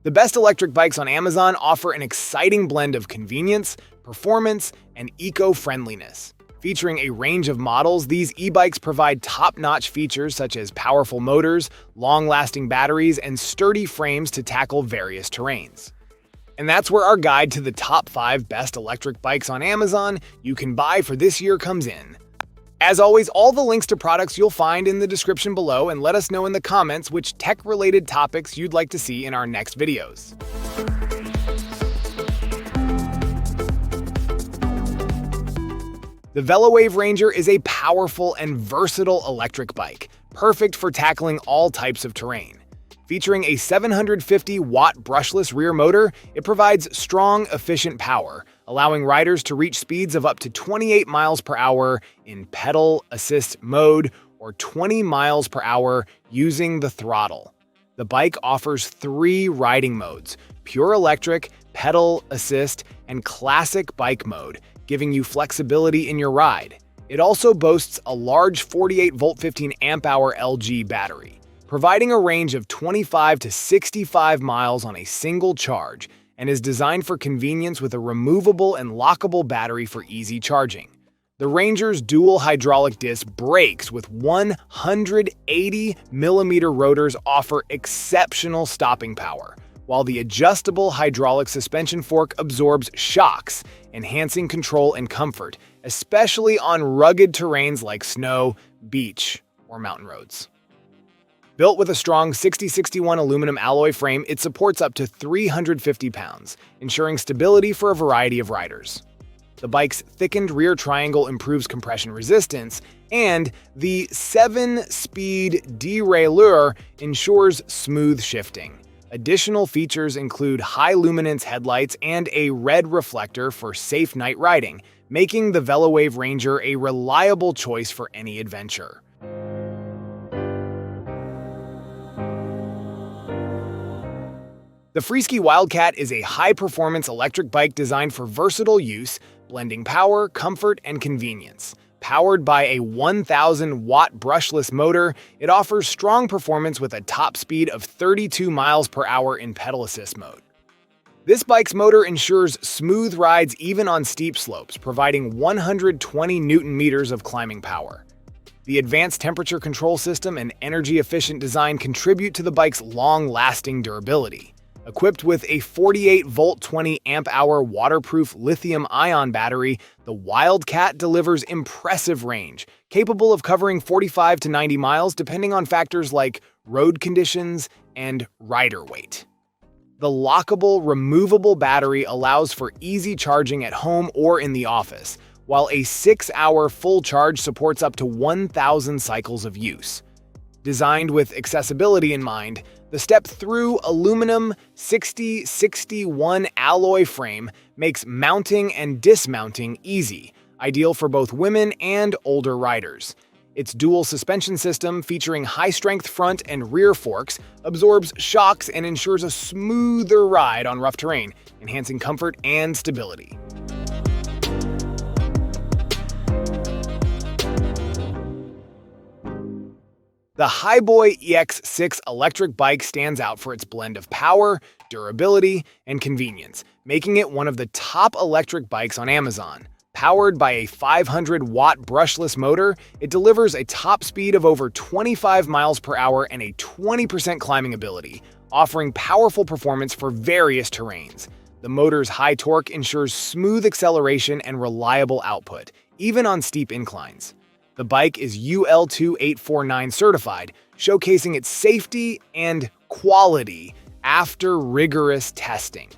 The best electric bikes on Amazon offer an exciting blend of convenience, performance, and eco-friendliness. Featuring a range of models, these e-bikes provide top-notch features such as powerful motors, long-lasting batteries, and sturdy frames to tackle various terrains. And that's where our guide to the top 5 best electric bikes on Amazon you can buy for this year comes in. As always, all the links to products you'll find in the description below, and let us know in the comments which tech-related topics you'd like to see in our next videos. The Velwave Ranger is a powerful and versatile electric bike, perfect for tackling all types of terrain. Featuring a 750-watt brushless rear motor, it provides strong, efficient power, allowing riders to reach speeds of up to 28 miles per hour in pedal assist mode or 20 miles per hour using the throttle. The bike offers 3 riding modes: pure electric, pedal assist, and classic bike mode, giving you flexibility in your ride. It also boasts a large 48-volt 15-amp-hour LG battery, providing a range of 25 to 65 miles on a single charge, and is designed for convenience with a removable and lockable battery for easy charging. The Ranger's dual hydraulic disc brakes with 180mm rotors offer exceptional stopping power, while the adjustable hydraulic suspension fork absorbs shocks, enhancing control and comfort, especially on rugged terrains like snow, beach, or mountain roads. Built with a strong 6061 aluminum alloy frame, it supports up to 350 pounds, ensuring stability for a variety of riders. The bike's thickened rear triangle improves compression resistance, and the 7-speed derailleur ensures smooth shifting. Additional features include high-luminance headlights and a red reflector for safe night riding, making the Velwave Ranger a reliable choice for any adventure. The Freesky Wildcat is a high-performance electric bike designed for versatile use, blending power, comfort, and convenience. Powered by a 1,000-watt brushless motor, it offers strong performance with a top speed of 32 miles per hour in pedal assist mode. This bike's motor ensures smooth rides even on steep slopes, providing 120 Newton-meters of climbing power. The advanced temperature control system and energy-efficient design contribute to the bike's long-lasting durability. Equipped with a 48-volt 20-amp-hour waterproof lithium-ion battery, the Wildcat delivers impressive range, capable of covering 45 to 90 miles depending on factors like road conditions and rider weight. The lockable, removable battery allows for easy charging at home or in the office, while a 6-hour full charge supports up to 1,000 cycles of use. Designed with accessibility in mind, the step-through aluminum 6061 alloy frame makes mounting and dismounting easy, ideal for both women and older riders. Its dual suspension system, featuring high-strength front and rear forks, absorbs shocks and ensures a smoother ride on rough terrain, enhancing comfort and stability. The Hiboy EX6 electric bike stands out for its blend of power, durability, and convenience, making it one of the top electric bikes on Amazon. Powered by a 500-watt brushless motor, it delivers a top speed of over 25 miles per hour and a 20% climbing ability, offering powerful performance for various terrains. The motor's high torque ensures smooth acceleration and reliable output, even on steep inclines. The bike is UL 2849 certified, showcasing its safety and quality after rigorous testing.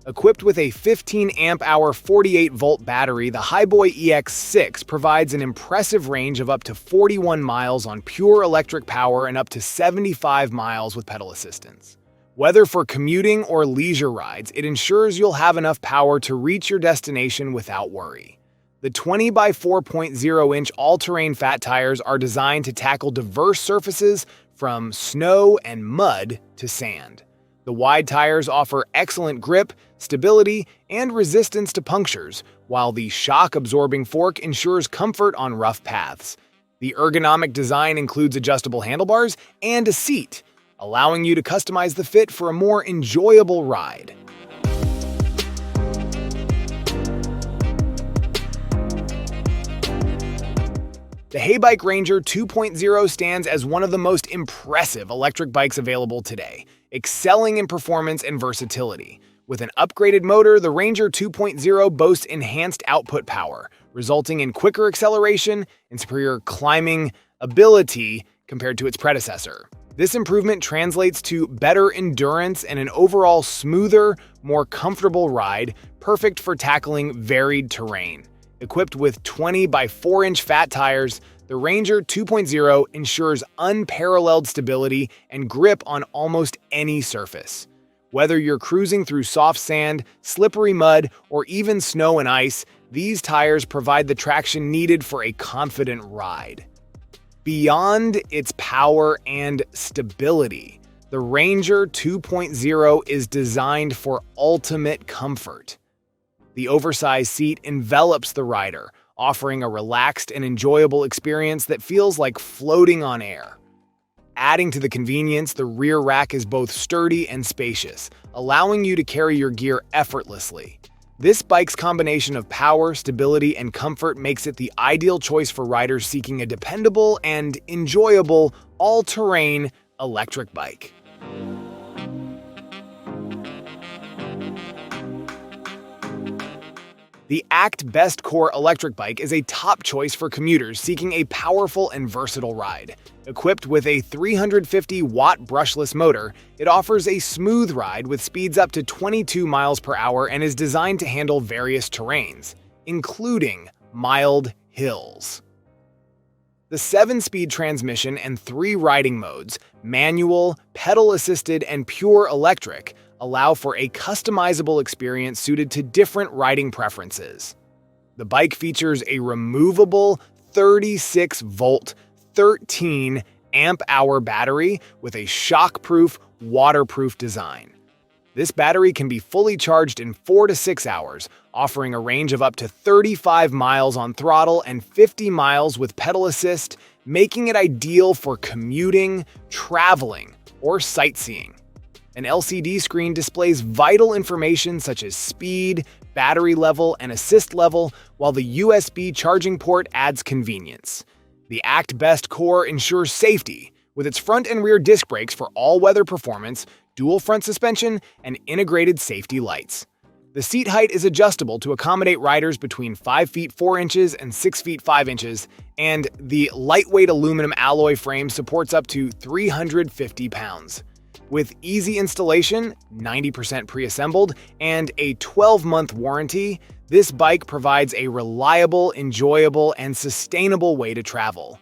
Equipped with a 15-amp-hour 48-volt battery, the Hiboy EX6 provides an impressive range of up to 41 miles on pure electric power and up to 75 miles with pedal assistance. Whether for commuting or leisure rides, it ensures you'll have enough power to reach your destination without worry. The 20 by 4.0-inch all-terrain fat tires are designed to tackle diverse surfaces from snow and mud to sand. The wide tires offer excellent grip, stability, and resistance to punctures, while the shock-absorbing fork ensures comfort on rough paths. The ergonomic design includes adjustable handlebars and a seat, allowing you to customize the fit for a more enjoyable ride. The Hiboy Ranger 2.0 stands as one of the most impressive electric bikes available today, excelling in performance and versatility. With an upgraded motor, the Ranger 2.0 boasts enhanced output power, resulting in quicker acceleration and superior climbing ability compared to its predecessor. This improvement translates to better endurance and an overall smoother, more comfortable ride, perfect for tackling varied terrain. Equipped with 20 by 4-inch fat tires, the Ranger 2.0 ensures unparalleled stability and grip on almost any surface. Whether you're cruising through soft sand, slippery mud, or even snow and ice, these tires provide the traction needed for a confident ride. Beyond its power and stability, the Ranger 2.0 is designed for ultimate comfort. The oversized seat envelops the rider, offering a relaxed and enjoyable experience that feels like floating on air. Adding to the convenience, the rear rack is both sturdy and spacious, allowing you to carry your gear effortlessly. This bike's combination of power, stability, and comfort makes it the ideal choice for riders seeking a dependable and enjoyable all-terrain electric bike. The Actbest Core electric bike is a top choice for commuters seeking a powerful and versatile ride. Equipped with a 350-watt brushless motor, it offers a smooth ride with speeds up to 22 miles per hour and is designed to handle various terrains, including mild hills. The 7-speed transmission and 3 riding modes, manual, pedal-assisted, and pure electric, allow for a customizable experience suited to different riding preferences. The bike features a removable 36-volt, 13-amp-hour battery with a shock-proof, waterproof design. This battery can be fully charged in 4 to 6 hours, offering a range of up to 35 miles on throttle and 50 miles with pedal assist, making it ideal for commuting, traveling, or sightseeing. An LCD screen displays vital information such as speed, battery level, and assist level, while the USB charging port adds convenience. The Actbest Core ensures safety, with its front and rear disc brakes for all-weather performance, dual front suspension, and integrated safety lights. The seat height is adjustable to accommodate riders between 5 feet 4 inches and 6 feet 5 inches, and the lightweight aluminum alloy frame supports up to 350 pounds. With easy installation, 90% pre-assembled, and a 12-month warranty, this bike provides a reliable, enjoyable, and sustainable way to travel.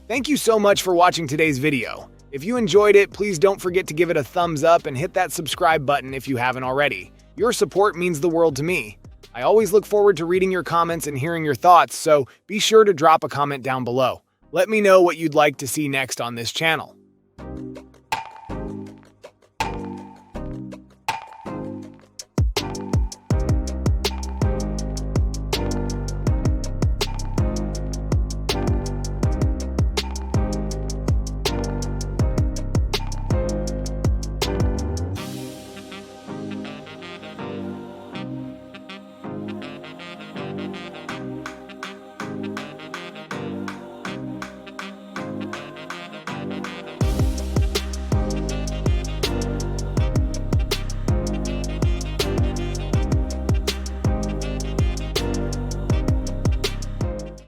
Thank you so much for watching today's video. If you enjoyed it, please don't forget to give it a thumbs up and hit that subscribe button if you haven't already. Your support means the world to me. I always look forward to reading your comments and hearing your thoughts, so be sure to drop a comment down below. Let me know what you'd like to see next on this channel.